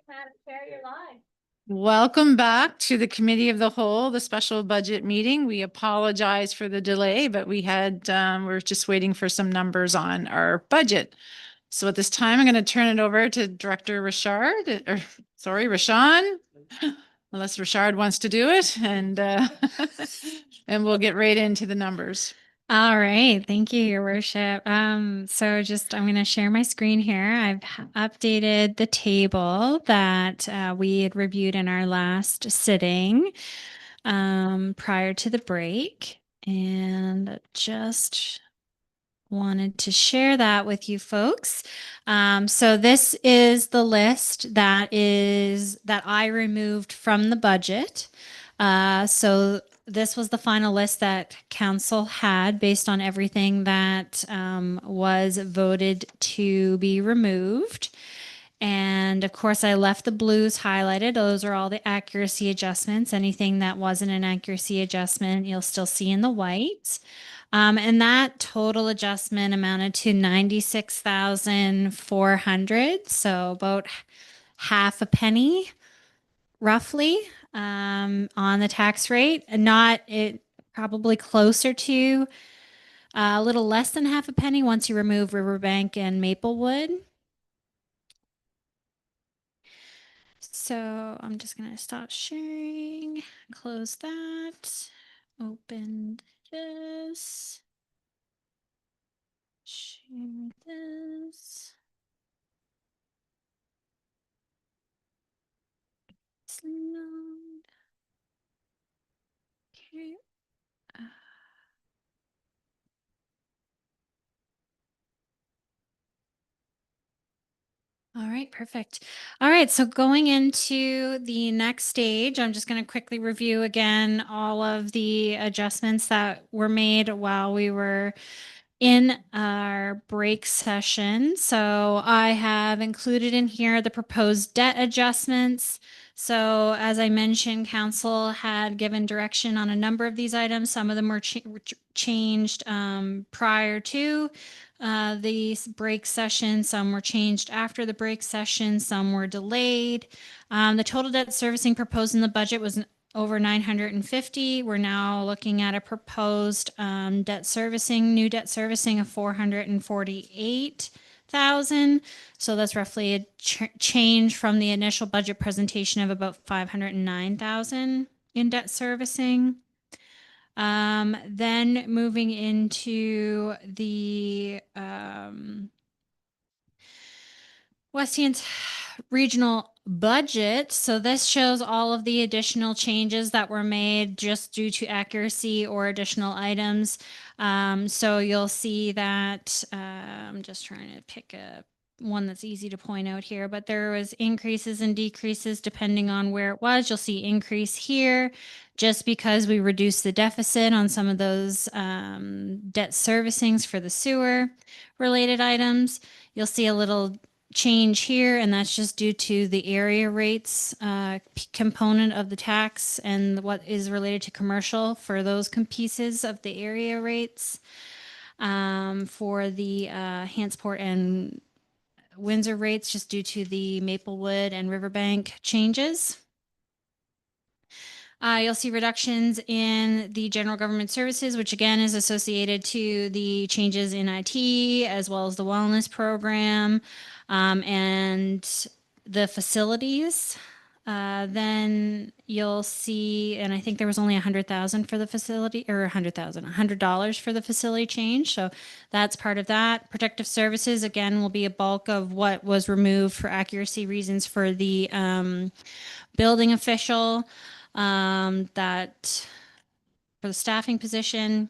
Madam Chair, you're live. Welcome back to the Committee of the Whole, the special budget meeting. We apologize for the delay, but we're just waiting for some numbers on our budget. So at this time, I'm going to turn it over to Director Richard, or sorry, Rashawn, unless Richard wants to do it, and and we'll get right into the numbers. All right, thank you, Your Worship. I'm going to share my screen here. I've updated the table that we had reviewed in our last sitting prior to the break, and just wanted to share that with you folks. So this is the list that I removed from the budget. So this was the final list that council had based on everything that was voted to be removed. And of course, I left the blues highlighted. Those are all the accuracy adjustments. Anything that wasn't an accuracy adjustment, you'll still see in the white. And that total adjustment amounted to 96,400. So about half a penny roughly on the tax rate. Not it probably closer to a little less than half a penny once you remove Riverbank and Maplewood. So I'm just going to stop sharing, close that, open this, share this. Load. Okay. All right, perfect. All right, so going into the next stage, I'm just going to quickly review again all of the adjustments that were made while we were in our break session. So I have included in here the proposed debt adjustments. So as I mentioned, council had given direction on a number of these items. Some of them were changed prior to the break session. Some were changed after the break session. Some were delayed. The total debt servicing proposed in the budget was over 950. We're now looking at a proposed new debt servicing of 448,000. So that's roughly a change from the initial budget presentation of about 509,000 in debt servicing. Then moving into the Westian's regional budget. So this shows all of the additional changes that were made just due to accuracy or additional items. So you'll see that I'm just trying to pick a one that's easy to point out here, but there was increases and decreases depending on where it was. You'll see increase here just because we reduced the deficit on some of those debt servicings for the sewer related items. You'll see a little change here, and that's just due to the area rates component of the tax and what is related to commercial for those pieces of the area rates for the Hantsport and Windsor rates, just due to the Maplewood and Riverbank changes. You'll see reductions in the general government services, which again is associated to the changes in IT as well as the wellness program and the facilities. Then you'll see, and I think there was only 100,000 for the facility, or $100 for the facility change. So that's part of that. Protective services, again, will be a bulk of what was removed for accuracy reasons for the building official. That for the staffing position,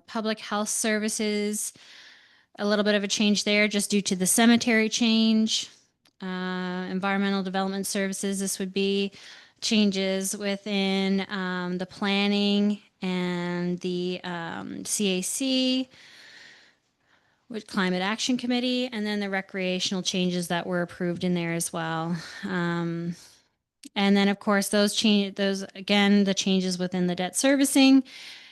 public health services, a little bit of a change there just due to the cemetery change. Environmental development services, this would be changes within the planning and the CAC, with Climate Action Committee, and then the recreational changes that were approved in there as well. And then, of course, those again, the changes within the debt servicing.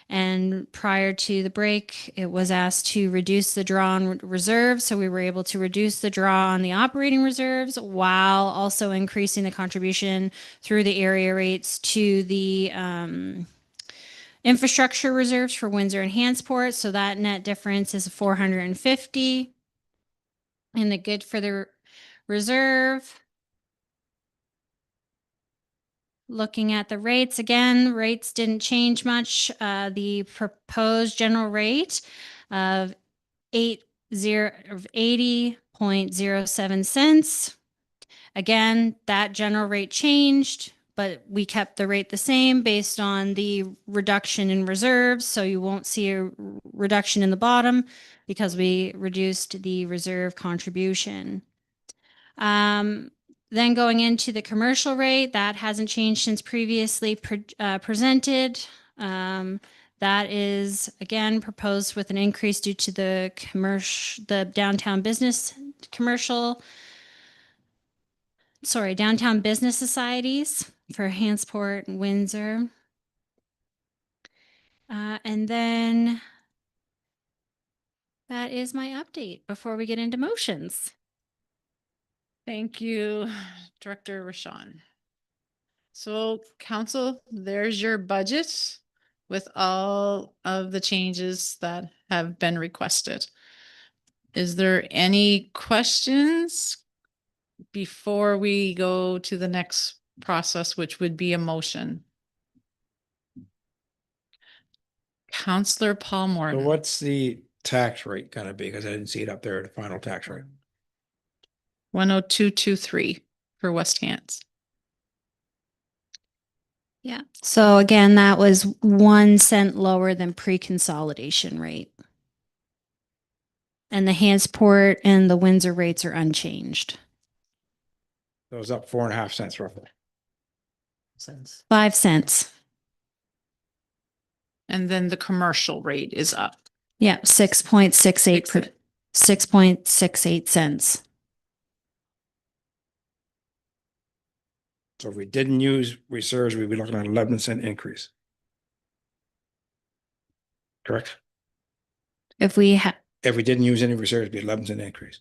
And prior to the break, it was asked to reduce the draw on reserves. So we were able to reduce the draw on the operating reserves while also increasing the contribution through the area rates to the infrastructure reserves for Windsor and Hansport. So that net difference is 450. And the good for the reserve. Looking at the rates again, rates didn't change much. The proposed general rate of 80.07 cents. Again, that general rate changed, but we kept the rate the same based on the reduction in reserves. So you won't see a reduction in the bottom because we reduced the reserve contribution. Then going into the commercial rate, that hasn't changed since previously presented. That is again proposed with an increase due to the downtown business societies for Hansport and Windsor. And then that is my update before we get into motions. Thank you, Director Rashawn. So council, there's your budget with all of the changes that have been requested. Is there any questions before we go to the next process, which would be a motion? Counselor Paul So Morgan, what's the tax rate gonna be? Because I didn't see it up there, the final tax rate. 10223 for West Hants. Yeah. So again, that was 1 cent lower than pre-consolidation rate. And the Hansport and the Windsor rates are unchanged. So it was up 4.5 cents roughly. 5 cents. And then the commercial rate is up. Yeah, 6.68 cents. So if we didn't use reserves, we'd be looking at 11 cent increase. Correct? If we If we didn't use any reserves, it'd be 11 cent increase.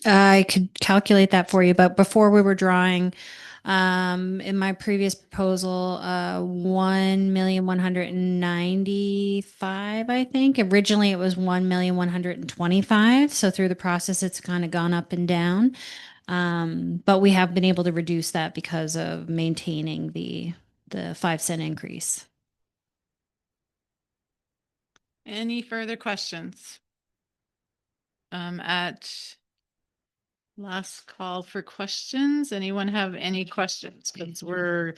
I could calculate that for you, but before we were drawing, in my previous proposal, 1,195,000, I think. Originally it was 1,125,000. So through the process, it's kind of gone up and down. But we have been able to reduce that because of maintaining the 5 cent increase. Any further questions? At last call for questions. Anyone have any questions? Because we're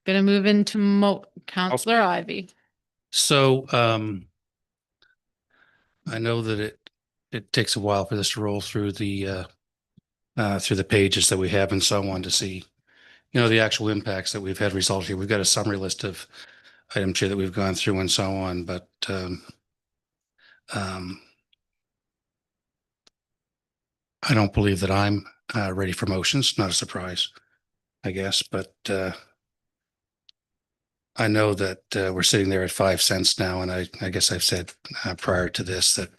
gonna move into Counselor Ivy. So I know that it takes a while for this to roll through the pages that we have and so on to see, the actual impacts that we've had result here. We've got a summary list of items here that we've gone through and so on, but I don't believe that I'm ready for motions. Not a surprise, I guess, but I know that we're sitting there at 5 cents now, and I guess I've said prior to this that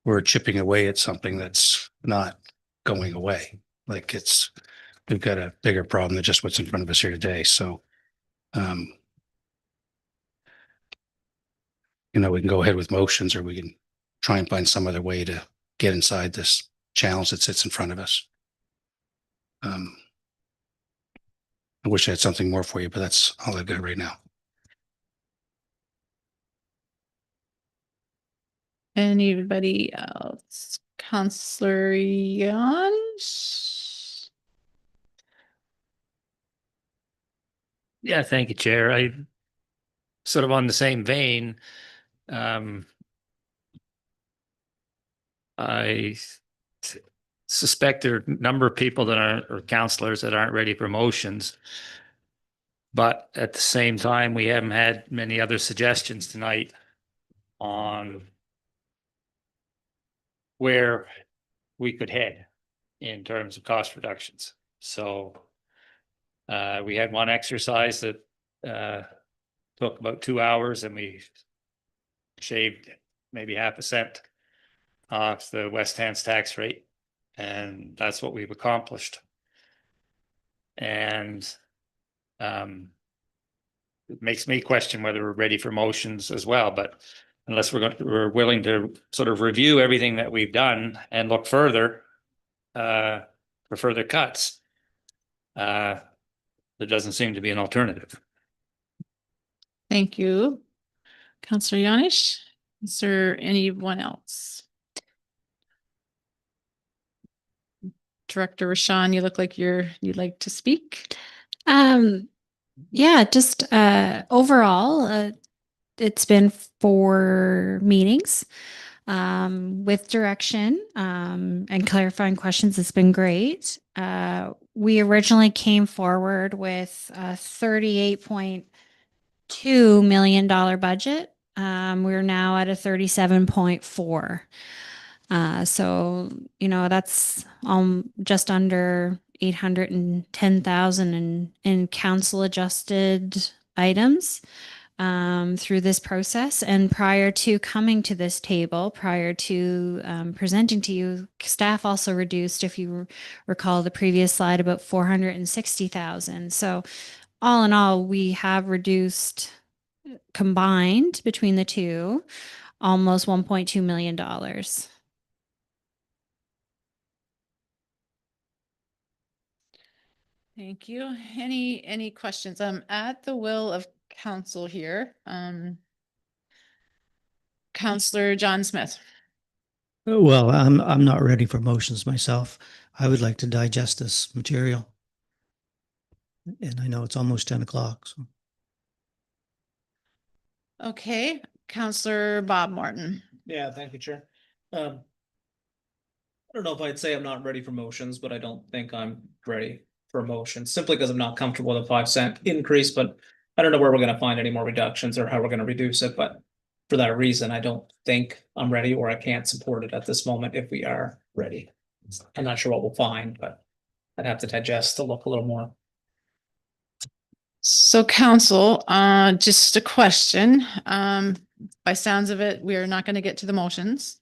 we're chipping away at something that's not going away. Like we've got a bigger problem than just what's in front of us here today. So, we can go ahead with motions, or we can try and find some other way to get inside this challenge that sits in front of us. I wish I had something more for you, but that's all I've got right now. Anybody else? Counselor Jans? Yeah, thank you, Chair. I sort of on the same vein. I suspect there are a number of people that aren't, or counselors that aren't ready for motions. But at the same time, we haven't had many other suggestions tonight on where we could head in terms of cost reductions. So we had one exercise that took about 2 hours and we shaved maybe half a cent off the West Hand's tax rate. And that's what we've accomplished. And it makes me question whether we're ready for motions as well, but unless we're willing to sort of review everything that we've done and look further for further cuts, there doesn't seem to be an alternative. Thank you. Counselor Yanish, is there anyone else? Director Rashawn, you look like you'd like to speak. Yeah, just overall, it's been 4 meetings with direction and clarifying questions. It's been great. We originally came forward with a $38.2 million budget. We're now at a 37.4. So, that's just under 810,000 in council adjusted items through this process. And prior to coming to this table, prior to presenting to you, staff also reduced, if you recall the previous slide, about 460,000. So all in all, we have reduced combined between the two almost $1.2 million. Thank you. Any questions? I'm at the will of council here. Counselor John Smith. Well, I'm not ready for motions myself. I would like to digest this material. And I know it's almost 10 o'clock. So. Okay, Counselor Bob Morton. Yeah, thank you, Chair. I don't know if I'd say I'm not ready for motions, but I don't think I'm ready for a motion simply because I'm not comfortable with a 5-cent increase, but I don't know where we're gonna find any more reductions or how we're gonna reduce it, but for that reason, I don't think I'm ready or I can't support it at this moment if we are ready. I'm not sure what we'll find, but I'd have to digest to look a little more. So council, just a question. By sounds of it, we are not going to get to the motions.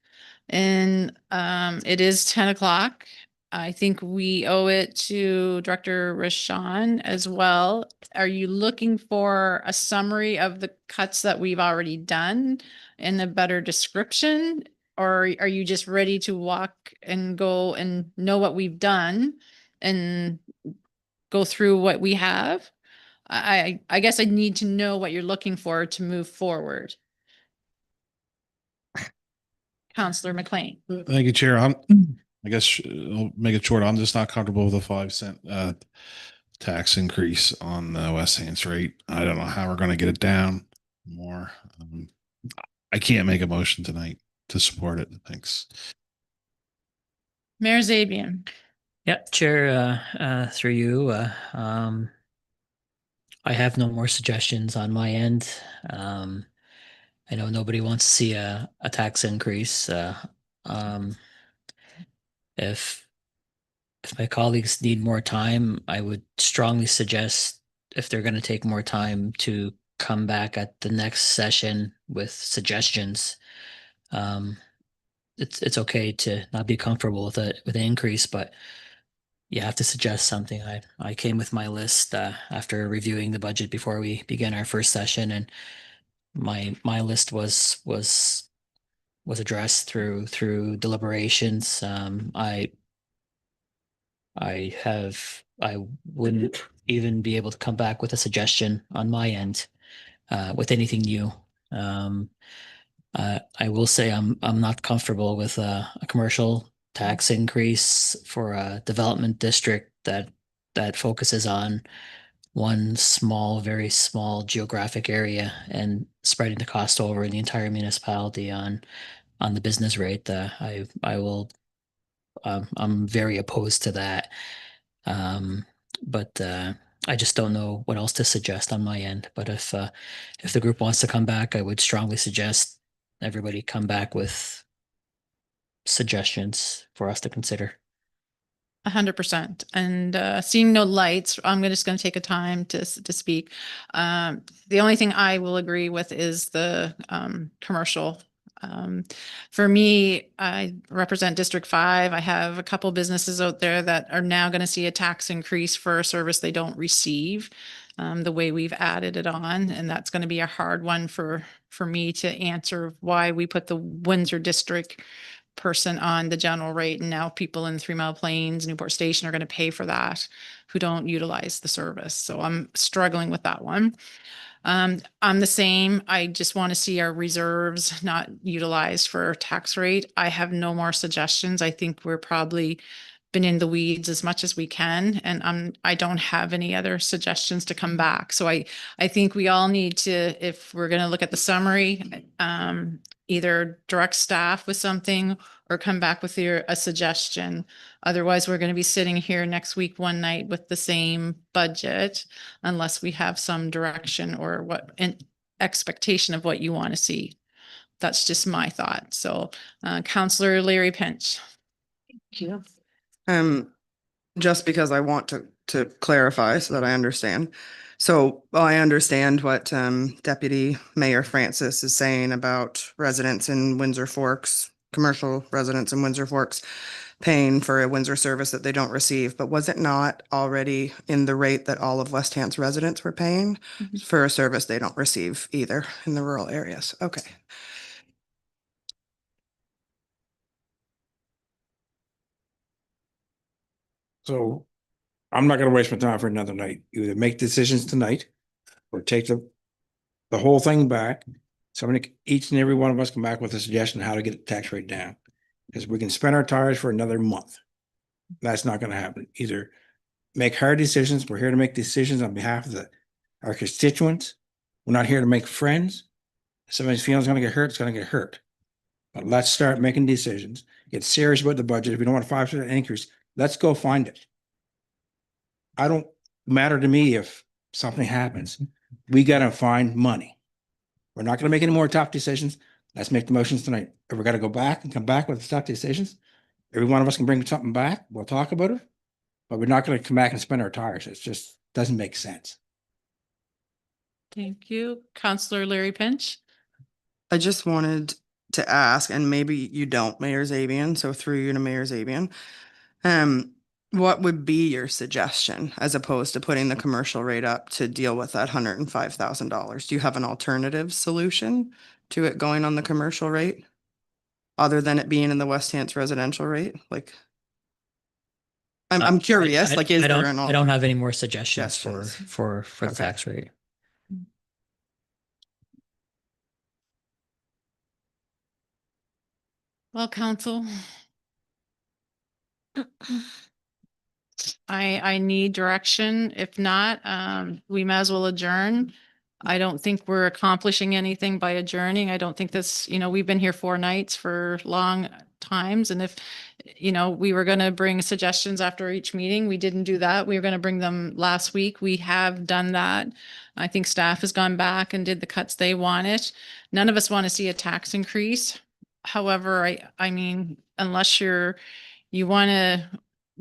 And it is 10 o'clock. I think we owe it to Director Rashawn as well. Are you looking for a summary of the cuts that we've already done and a better description? Or are you just ready to walk and go and know what we've done and go through what we have? I guess I need to know what you're looking for to move forward. Counselor McLean. Thank you, Chair. I guess I'll make it short. I'm just not comfortable with a 5-cent tax increase on the West Hands rate. I don't know how we're going to get it down more. I can't make a motion tonight to support it. Thanks. Mayor Zabian. Yeah, Chair, through you, I have no more suggestions on my end. I know nobody wants to see a tax increase. If my colleagues need more time, I would strongly suggest, if they're going to take more time, to come back at the next session with suggestions. It's okay to not be comfortable with an increase, but you have to suggest something. I came with my list after reviewing the budget before we began our first session, and my list was addressed through deliberations. I wouldn't even be able to come back with a suggestion on my end with anything new. I will say I'm not comfortable with a commercial tax increase for a development district that focuses on one small, very small geographic area and spreading the cost over the entire municipality on the business rate. I'm very opposed to that. But I just don't know what else to suggest on my end. But if the group wants to come back, I would strongly suggest everybody come back with suggestions for us to consider. 100%. And seeing no lights, I'm just going to take a time to speak. The only thing I will agree with is the commercial. For me, I represent District 5. I have a couple businesses out there that are now going to see a tax increase for a service they don't receive. The way we've added it on, and that's going to be a hard one for me to answer why we put the Windsor District person on the general rate, and now people in 3 Mile Plains, Newport Station are going to pay for that who don't utilize the service. So I'm struggling with that one. I'm the same. I just want to see our reserves not utilized for tax rate. I have no more suggestions. I think we're probably been in the weeds as much as we can, and I don't have any other suggestions to come back. So I think we all need to, if we're going to look at the summary, either direct staff with something or come back with a suggestion. Otherwise, we're going to be sitting here next week one night with the same budget unless we have some direction or what an expectation of what you want to see. That's just my thought. So, Councillor Larry Pinch. Thank you. Just because I want to clarify so that I understand. So I understand what Deputy Mayor Francis is saying about residents in Windsor Forks, commercial residents in Windsor Forks paying for a Windsor service that they don't receive. But was it not already in the rate that all of West Hants residents were paying for a service they don't receive either in the rural areas? Okay. So I'm not gonna waste my time for another night. You either make decisions tonight or take the whole thing back. Somebody, each and every one of us come back with a suggestion how to get the tax rate down. Because we can spend our tires for another month. That's not gonna happen. Either make hard decisions. We're here to make decisions on behalf of our constituents. We're not here to make friends. If somebody's feelings gonna get hurt, it's gonna get hurt. But let's start making decisions. Get serious about the budget. If we don't want a 5% increase, let's go find it. I don't matter to me if something happens. We gotta find money. We're not gonna make any more tough decisions. Let's make the motions tonight. If we gotta go back and come back with tough decisions, every one of us can bring something back. We'll talk about it. But we're not gonna come back and spin our tires. It just doesn't make sense. Thank you. Councillor Larry Pinch. I just wanted to ask, and maybe you don't, Mayor Zabian, so through you to Mayor Zabian. What would be your suggestion as opposed to putting the commercial rate up to deal with that $105,000? Do you have an alternative solution to it going on the commercial rate? Other than it being in the West Hants residential rate? Like, I'm curious, like, is there an? I don't have any more suggestions Suggestions. for the Okay. tax rate. Well, council. I need direction. If not, we might as well adjourn. I don't think we're accomplishing anything by adjourning. I don't think this, we've been here 4 nights for long times. And if, we were going to bring suggestions after each meeting, we didn't do that. We were going to bring them last week. We have done that. I think staff has gone back and did the cuts they wanted. None of us want to see a tax increase. However, I mean, unless you want to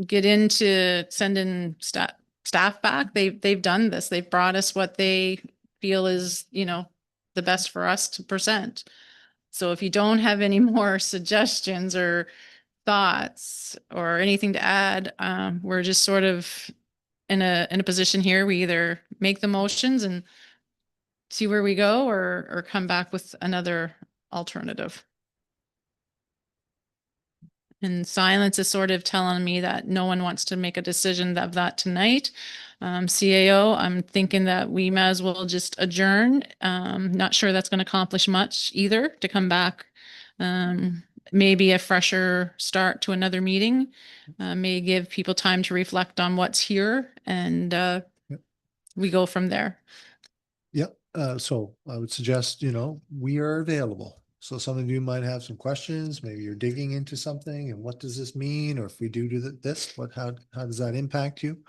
get into sending staff back, they've done this. They've brought us what they feel is, the best for us to present. So if you don't have any more suggestions or thoughts or anything to add, we're just sort of in a position here. We either make the motions and see where we go or come back with another alternative. And silence is sort of telling me that no one wants to make a decision of that tonight. CAO, I'm thinking that we might as well just adjourn. Not sure that's going to accomplish much either to come back. Maybe a fresher start to another meeting may give people time to reflect on what's here, and we go from there. Yep. So I would suggest, we are available. So some of you might have some questions. Maybe you're digging into something and what does this mean? Or if we do this, how does that impact you?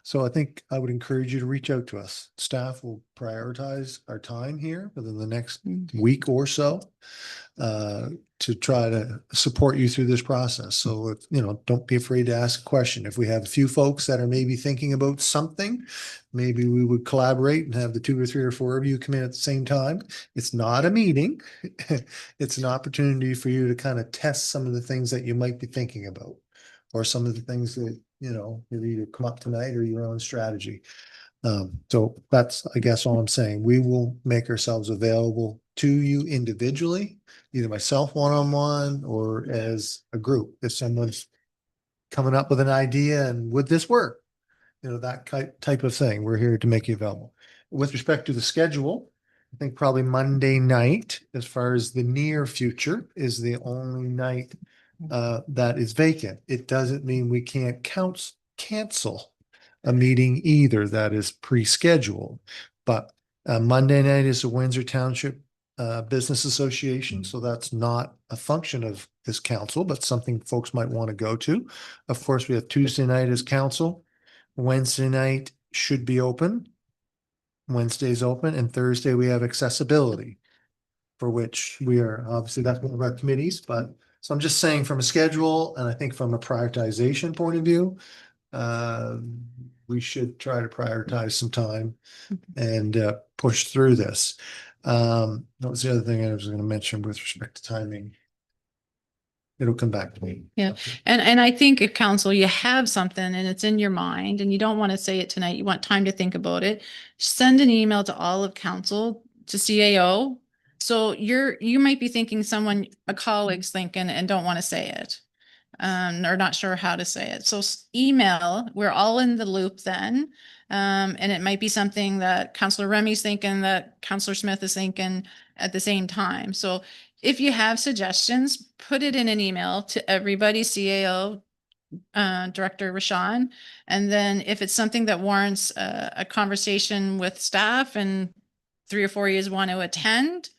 So I think I would encourage you to reach out to us. Staff will prioritize our time here within the next week or so. to try to support you through this process. So, don't be afraid to ask a question. If we have a few folks that are maybe thinking about something, maybe we would collaborate and have the 2 or 3 or 4 of you come in at the same time. It's not a meeting. It's an opportunity for you to kind of test some of the things that you might be thinking about, or some of the things that, either come up tonight or your own strategy. So that's, I guess, all I'm saying. We will make ourselves available to you individually, either myself one-on-one or as a group. If someone's coming up with an idea and would this work? That type of thing. We're here to make you available. With respect to the schedule, I think probably Monday night, as far as the near future, is the only night that is vacant. It doesn't mean we can't cancel a meeting either that is pre-scheduled. But Monday night is the Windsor Township Business Association, so that's not a function of this council, but something folks might want to go to. Of course, we have Tuesday night as council. Wednesday night should be open. Wednesday's open, and Thursday we have accessibility, for which we are, obviously that's one of our committees, but so I'm just saying from a schedule, and I think from a prioritization point of view, we should try to prioritize some time and push through this. That was the other thing I was going to mention with respect to timing. It'll come back to me. Yeah. And I think if council, you have something and it's in your mind and you don't want to say it tonight, you want time to think about it, send an email to all of council, to CAO. So you might be thinking a colleague's thinking and don't want to say it. Or not sure how to say it. So email, we're all in the loop then. And it might be something that Councillor Remy's thinking, that Councillor Smith is thinking at the same time. So if you have suggestions, put it in an email to everybody, CAO, Director Rashawn. And then if it's something that warrants a conversation with staff and 3 or 4 years want to attend,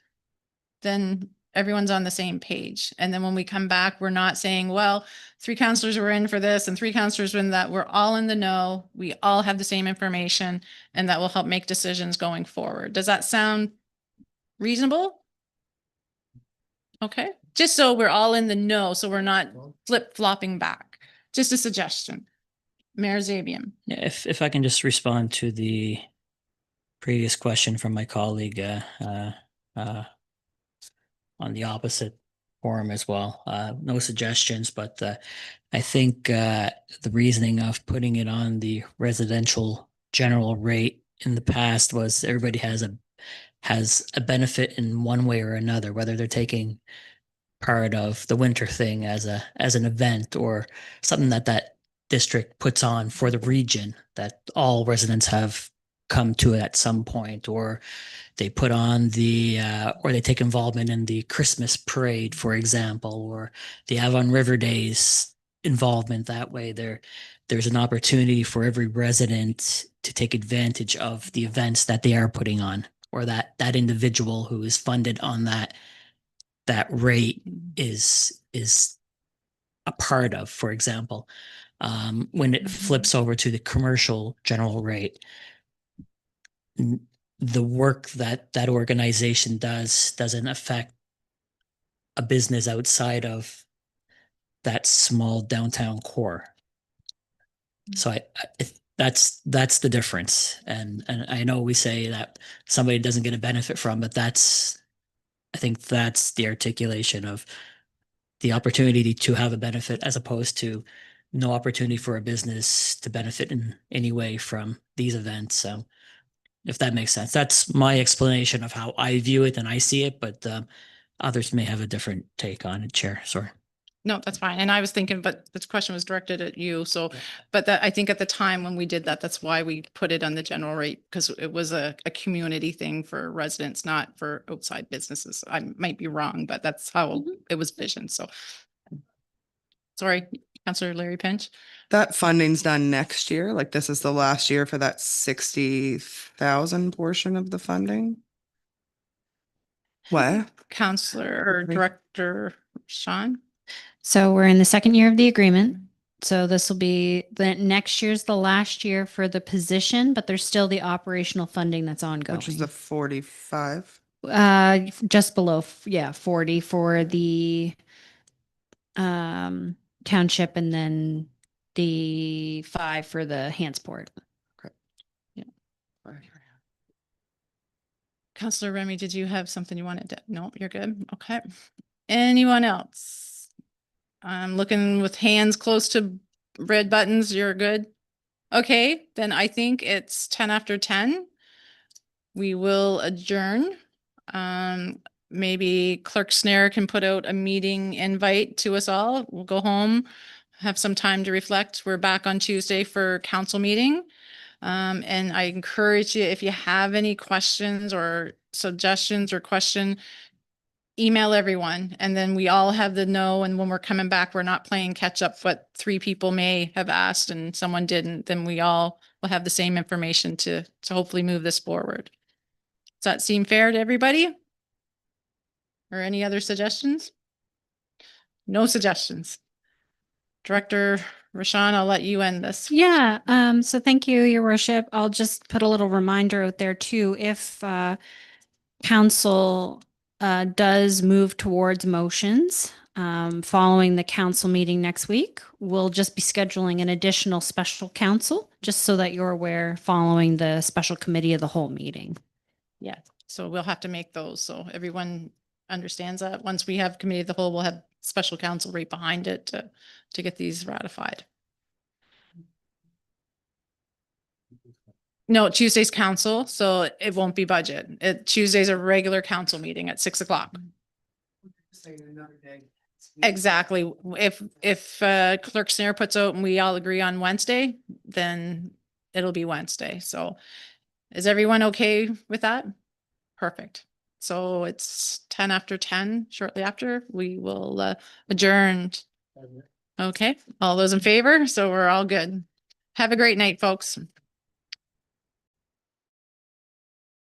then everyone's on the same page. And then when we come back, we're not saying, well, 3 counselors were in for this and 3 counselors were in that. We're all in the know. We all have the same information, and that will help make decisions going forward. Does that sound reasonable? Okay, just so we're all in the know, so we're not flip-flopping back. Just a suggestion. Mayor Zabian. Yeah, if I can just respond to the previous question from my colleague on the opposite forum as well. No suggestions, but I think the reasoning of putting it on the residential general rate in the past was everybody has a benefit in one way or another, whether they're taking part of the winter thing as an event or something that district puts on for the region that all residents have come to at some point, or they put on or they take involvement in the Christmas parade, for example, or the Avon River Days involvement that way. There's an opportunity for every resident to take advantage of the events that they are putting on, or that individual who is funded on that rate is a part of, for example. When it flips over to the commercial general rate, the work that organization doesn't affect a business outside of that small downtown core. So that's the difference. And I know we say that somebody doesn't get a benefit from, but I think that's the articulation of the opportunity to have a benefit as opposed to no opportunity for a business to benefit in any way from these events. So if that makes sense, that's my explanation of how I view it and I see it, but others may have a different take on it, Chair. Sorry. No, that's fine. And I was thinking, but this question was directed at you. So, but that I think at the time when we did that, that's why we put it on the general rate, because it was a community thing for residents, not for outside businesses. I might be wrong, but that's how it was visioned. So sorry, Councillor Larry Pinch. That funding's done next year. Like this is the last year for that 60,000 portion of the funding. What? Councillor or Director Sean? So we're in the second year of the agreement. So this will be the next year's the last year for the position, but there's still the operational funding that's ongoing. Which is the 45. Just below, 40 for the township, and then the 5 for the Hansport. Counselor Remy, did you have something you wanted to? No, you're good. Okay. Anyone else? I'm looking with hands close to red buttons. You're good. Okay, then I think it's 10 after 10. We will adjourn. Maybe Clerk Snare can put out a meeting invite to us all. We'll go home, have some time to reflect. We're back on Tuesday for council meeting. And I encourage you, if you have any questions or suggestions or email everyone, and then we all have the know, and when we're coming back, we're not playing catch up, what 3 people may have asked and someone didn't, then we all will have the same information to hopefully move this forward. Does that seem fair to everybody? Or any other suggestions? No suggestions. Director Rashawn, I'll let you end this. Yeah, so thank you, Your Worship. I'll just put a little reminder out there too. If council does move towards motions following the council meeting next week, we'll just be scheduling an additional special council, just so that you're aware, following the special committee of the whole meeting. Yeah, so we'll have to make those, so everyone understands that. Once we have committee of the whole, we'll have special counsel right behind it to get these ratified. No, Tuesday's council, so it won't be budget. Tuesday's a regular council meeting at 6 o'clock. Exactly. If Clerk Snare puts out and we all agree on Wednesday, then it'll be Wednesday. So is everyone okay with that? Perfect. So it's 10 after 10. Shortly after, we will adjourn. Okay, all those in favor? So we're all good. Have a great night, folks.